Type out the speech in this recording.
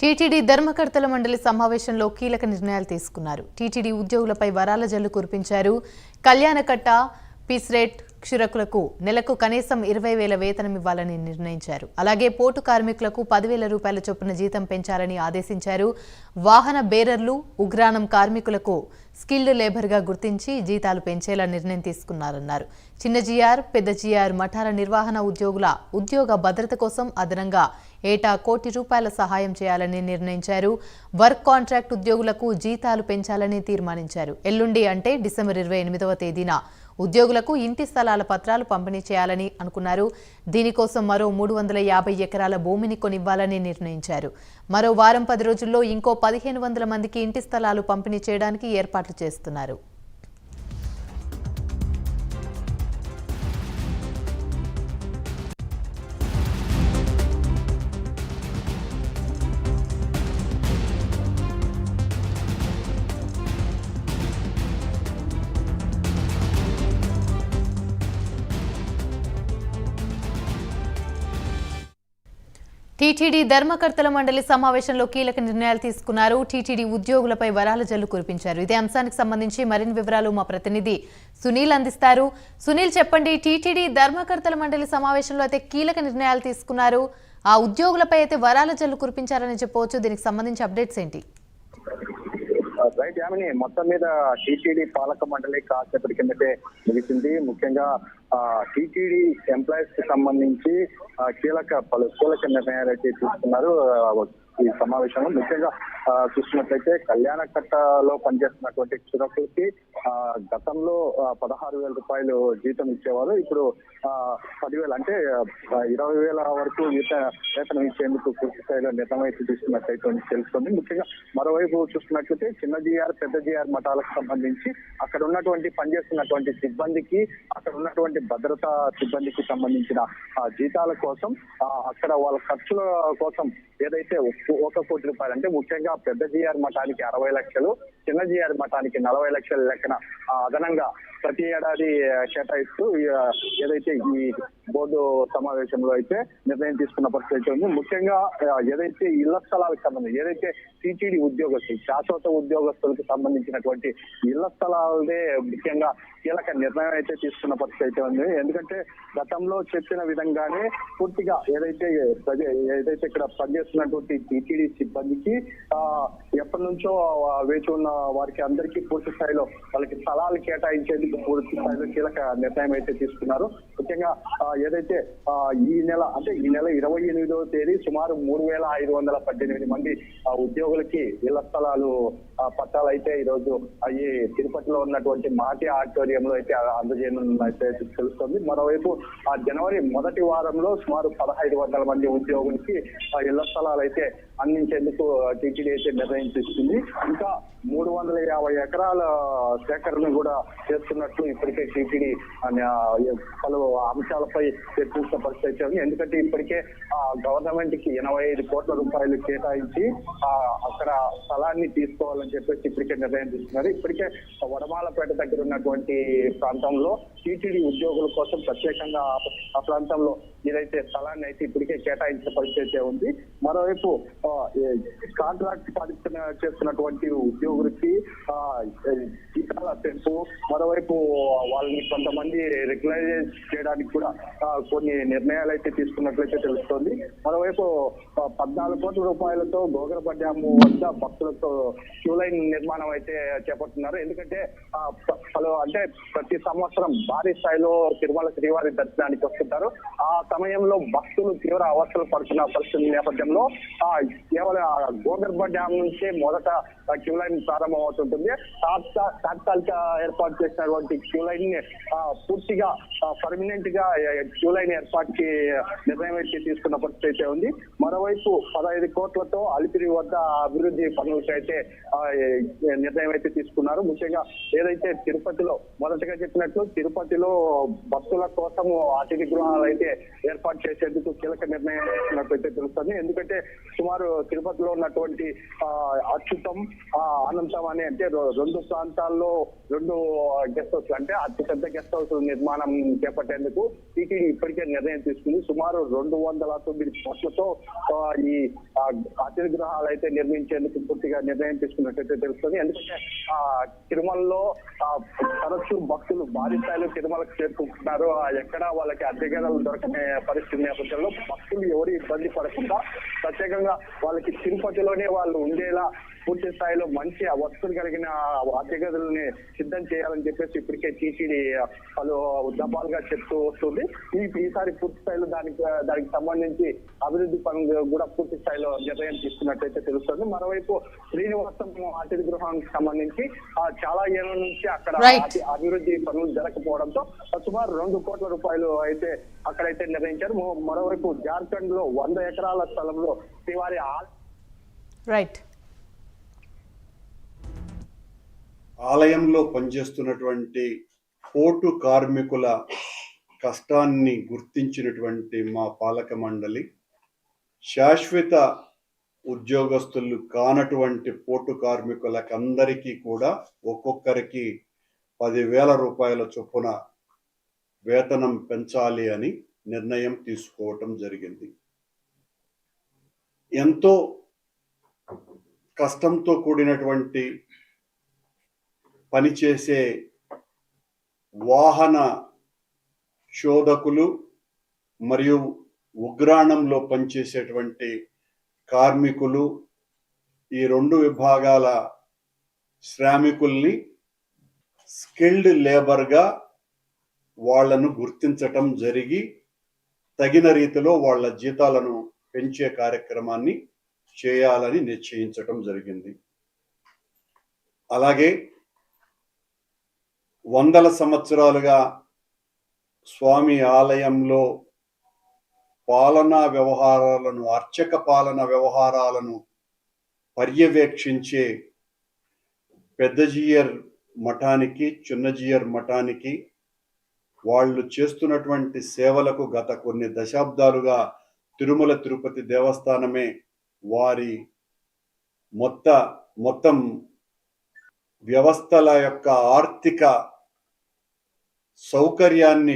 TTD ధర్మకర్తల మండలి సమావేశంలో కీలక నిర్ణయాలు తీసుకున్నారు. టీటీడీ ఉద్యోగులపై వరాల జల్లు కురిపించారు. కళ్యాణకట్ట, పిస్రేట్ క్షురకులకు నెలకు కనీసం 20,000 వేతనం ఇవ్వాలని నిర్ణయించారు. అలాగే పోటు కార్మికులకు 10,000 రూపాయల చొప్పున జీతం పెంచాలని ఆదేశించారు. వాహన బేరర్లు, ఉగ్రాణం కార్మికులకు స్కిల్డ్ లేబర్గా గుర్తించి జీతాలు పెంచేలా నిర్ణయం తీసుకున్నారన్నారు. చిన్న జీఆర్, పెద్ద జీఆర్ మఠాల నిర్వహణ ఉద్యోగుల ఉద్యోగ భద్రత కోసం అదనంగా ఏటా ₹1 కోటి సహాయం చేయాలని నిర్ణయించారు. వర్క్ కాంట్రాక్ట్ ఉద్యోగులకు జీతాలు పెంచాలని తీర్మానించారు. ఎల్లుండి అంటే డిసెంబర్ 28వ తేదీన ఉద్యోగులకు ఇంటి స్థలాల పత్రాలు పంపిణీ చేయాలని అనుకున్నారు. దీనికోసం మరో 350 ఎకరాల భూమిని కొనివ్వాలని నిర్ణయించారు. మరో వారం 10 రోజుల్లో ఇంకో 1,500 మందికి ఇంటి స్థలాలు పంపిణీ చేయడానికి ఏర్పాట్లు చేస్తున్నారు. టీటీడీ ధర్మకర్తల మండలి సమావేశంలో కీలక నిర్ణయాలు తీసుకున్నారు. టీటీడీ ఉద్యోగులపై వరాల జల్లు కురిపించారు. ఇదే అంశానికి సంబంధించి మరిన్ని వివరాలు మా ప్రతినిధి సునీల్ అందిస్తారు. సునీల్, చెప్పండి, టీటీడీ ధర్మకర్తల మండలి సమావేశంలో అయితే కీలక నిర్ణయాలు తీసుకున్నారు. ఆ ఉద్యోగులపై అయితే వరాల జల్లు కురిపించారని చెప్పవచ్చు. దీనికి సంబంధించి అప్డేట్స్ ఏంటి? రైట్ యామిని, మొత్తం మీద టీటీడీ పాలక మండలి కాసేపటి కిందటే ముగిసింది. ముఖ్యంగా టీటీడీ ఎంప్లాయీస్ కి సంబంధించి పలు కీలక నిర్ణయాలు అయితే తీసుకున్నారు ఈ సమావేశంలో. ముఖ్యంగా చూసినట్లయితే కళ్యాణకట్టలో పనిచేస్తున్నటువంటి క్షురకులకి గతంలో 16,000 రూపాయలు జీతం ఇచ్చేవారు. ఇప్పుడు 10,000 అంటే 20,000 వరకు వేతనం ఇచ్చేందుకు పూర్తి స్థాయిలో నిర్ణయం అయితే తీసుకున్నట్లయితే తెలుస్తుంది. ముఖ్యంగా మరోవైపు చూసుకున్నట్లయితే చిన్న జీఆర్, పెద్ద జీఆర్ మఠాలకు సంబంధించి అక్కడ ఉన్నటువంటి పనిచేస్తున్నటువంటి సిబ్బందికి, అక్కడ ఉన్నటువంటి భద్రతా సిబ్బందికి సంబంధించిన జీతాల కోసం, అక్కడ వాళ్ళ ఖర్చుల కోసం ఏదైతే ₹1 కోటి అంటే ముఖ్యంగా పెద్ద జీఆర్ మఠానికి 60 లక్షలు, చిన్న జీఆర్ మఠానికి 40 లక్షల లెక్కన అదనంగా ప్రతి ఏడాది కేటాయిస్తూ ఏదైతే ఈ బోర్డు సమావేశంలో అయితే నిర్ణయం తీసుకున్న పరిస్థితి ఉంది. ముఖ్యంగా ఏదైతే ఇళ్ల స్థలాలకు సంబంధించి, ఏదైతే టీటీడీ ఉద్యోగస్తులు, శాశ్వత ఉద్యోగస్తులకు సంబంధించినటువంటి ఇళ్ల స్థలాలదే ముఖ్యంగా కీలక నిర్ణయం అయితే తీసుకున్న పరిస్థితి అయితే ఉంది. ఎందుకంటే గతంలో చెప్పిన విధంగానే పూర్తిగా ఏదైతే ఇక్కడ పనిచేస్తున్నటువంటి టీటీడీ సిబ్బందికి ఎప్పటి నుంచో వేచి ఉన్న వారికి అందరికీ పూర్తి స్థాయిలో వాళ్ళకి స్థలాలు కేటాయించేందుకు పూర్తి స్థాయిలో కీలక నిర్ణయం అయితే తీసుకున్నారు. ముఖ్యంగా ఏదైతే ఈ నెల 28వ తేదీ సుమారు 3,518 మంది ఉద్యోగులకి ఇళ్ల స్థలాలు పట్టాలు అయితే ఈరోజు ఈ తిరుపతిలో ఉన్నటువంటి మాటి ఆడిటోరియంలో అయితే అందజేయనున్నట్టు తెలుస్తుంది. మరోవైపు జనవరి మొదటి వారంలో సుమారు 1,500 మంది ఉద్యోగులకి ఇళ్ల స్థలాలు అయితే అందించేందుకు టీటీడీ అయితే నిర్ణయం తీసుకుంది. ఇంకా 350 ఎకరాల సేకరణ కూడా చేస్తున్నట్లు ఇప్పటికే టీటీడీ పలు అంశాలపై చర్చించిన పరిస్థితి ఉంది. ఎందుకంటే ఇప్పటికే గవర్నమెంట్ కి 85 కోట్ల రూపాయలు కేటాయించి అక్కడ స్థలాన్ని తీసుకోవాలని చెప్పేసి ఇప్పటికే నిర్ణయం తీసుకున్నారు. ఇప్పటికే వడమాలపేట దగ్గర ఉన్నటువంటి ప్రాంతంలో టీటీడీ ఉద్యోగుల కోసం ప్రత్యేకంగా ఆ ప్రాంతంలో ఏదైతే స్థలాన్ని అయితే ఇప్పటికే కేటాయించిన పరిస్థితి ఉంది. మరోవైపు కాంట్రాక్ట్ చేస్తున్నటువంటి ఉద్యోగులకి జీతాల పెంపు, మరోవైపు వాళ్ళని కొంతమంది రెగ్యులరైజ్ చేయడానికి కూడా కొన్ని నిర్ణయాలు అయితే తీసుకున్నట్లయితే తెలుస్తోంది. మరోవైపు 14 కోట్ల రూపాయలతో గోగరప డ్యాము వద్ద భక్తులతో క్యూ లైన్ నిర్మాణం అయితే చేపడుతున్నారు. ఎందుకంటే ప్రతి సంవత్సరం భారీ స్థాయిలో తిరుమల శ్రీవారి దర్శనానికి వస్తుంటారు. ఆ సమయంలో భక్తులు తీవ్ర అవస్థలు పడుతున్న పరిస్థితి నేపథ్యంలో కేవలం గోగర్భ డ్యామ్ నుంచే మొదట క్యూ లైన్ ప్రారంభం అవుతుంటుంది. తాత్కాలిక ఏర్పాటు చేసినటువంటి క్యూ లైన్ ని పూర్తిగా పర్మనెంట్ గా క్యూ లైన్ ఏర్పాటుకి నిర్ణయం అయితే తీసుకున్న పరిస్థితి అయితే ఉంది. మరోవైపు 15 కోట్లతో అలిపిరి వద్ద అభివృద్ధి పనులకి అయితే నిర్ణయం అయితే తీసుకున్నారు. ముఖ్యంగా ఏదైతే తిరుపతిలో మొదటగా చెప్పినట్లు తిరుపతిలో భక్తుల కోసము అతిథి గృహాలు అయితే ఏర్పాటు చేసేందుకు కీలక నిర్ణయం తీసుకున్నట్లయితే తెలుస్తుంది. ఎందుకంటే సుమారు తిరుపతిలో ఉన్నటువంటి అచ్యుతం, అనంతం అని అంటే 2 ప్రాంతాల్లో 2 గెస్ట్ హౌస్ అంటే అతిపెద్ద గెస్ట్ హౌస్ నిర్మాణం చేపట్టేందుకు టీటీడీ ఇప్పటికే నిర్ణయం తీసుకుంది. సుమారు 209 కోట్లతో ఈ అతిథి గృహాలు అయితే నిర్మించేందుకు పూర్తిగా నిర్ణయం తీసుకున్నట్టయితే తెలుస్తుంది. ఎందుకంటే తిరుమలలో తరచూ భక్తులు భారీ స్థాయిలో తిరుమలకు చేరుకుంటున్నారు. ఎక్కడ వాళ్ళకి అద్దె గదులు దొరకనే పరిస్థితి నేపథ్యంలో భక్తులు ఎవరు ఇబ్బంది పడకుండా ప్రత్యేకంగా వాళ్ళకి తిరుపతిలోనే వాళ్ళు ఉండేలా పూర్తి స్థాయిలో మంచి వసతులు కలిగిన అద్దె గదులని సిద్ధం చేయాలని చెప్పేసి ఇప్పటికే టీటీడీ పలు దఫాలుగా చెప్తూ వస్తుంది. ఈసారి పూర్తి స్థాయిలో దానికి సంబంధించి అభివృద్ధి పనులు కూడా పూర్తి స్థాయిలో నిర్ణయం తీసుకున్నట్టయితే తెలుస్తుంది. మరోవైపు శ్రీనివాసం అతిథి గృహానికి సంబంధించి చాలా ఏళ్ల నుంచి అక్కడ అభివృద్ధి పనులు జరగకపోవడంతో సుమారు 2 కోట్ల రూపాయలు అయితే అక్కడైతే నిర్ణయించారు. మరోవైపు జార్ఖండ్ లో 100 ఎకరాల స్థలంలో శ్రీవారి ఆలయంలో పనిచేస్తున్నటువంటి పోటు కార్మికుల కష్టాన్ని గుర్తించినటువంటి మా పాలక మండలి శాశ్వత ఉద్యోగస్తులు కానటువంటి పోటు కార్మికులకందరికీ కూడా ఒక్కొక్కరికి 10,000 రూపాయల చొప్పున వేతనం పెంచాలి అని నిర్ణయం తీసుకోవటం జరిగింది. ఎంతో కష్టంతో కూడినటువంటి పనిచేసే వాహన శోధకులు మరియు ఉగ్రాణంలో పనిచేసేటువంటి కార్మికులు ఈ 2 విభాగాల శ్రామికుల్ని స్కిల్డ్ లేబర్గా వాళ్లను గుర్తించటం జరిగి తగిన రీతిలో వాళ్ళ జీతాలను పెంచే కార్యక్రమాన్ని చేయాలని నిశ్చయించటం జరిగింది. అలాగే 100 సంవత్సరాలుగా స్వామి ఆలయంలో పాలనా వ్యవహారాలను అర్చక పాలన వ్యవహారాలను పర్యవేక్షించే పెద్దజీయర్ మఠానికి చిన్నజీయర్ మఠానికి వాళ్ళు చేస్తున్నటువంటి సేవలకు గత కొన్ని దశాబ్దాలుగా తిరుమల తిరుపతి దేవస్థానమే వారి మొత్తం వ్యవస్థల యొక్క ఆర్థిక సౌకర్యాన్ని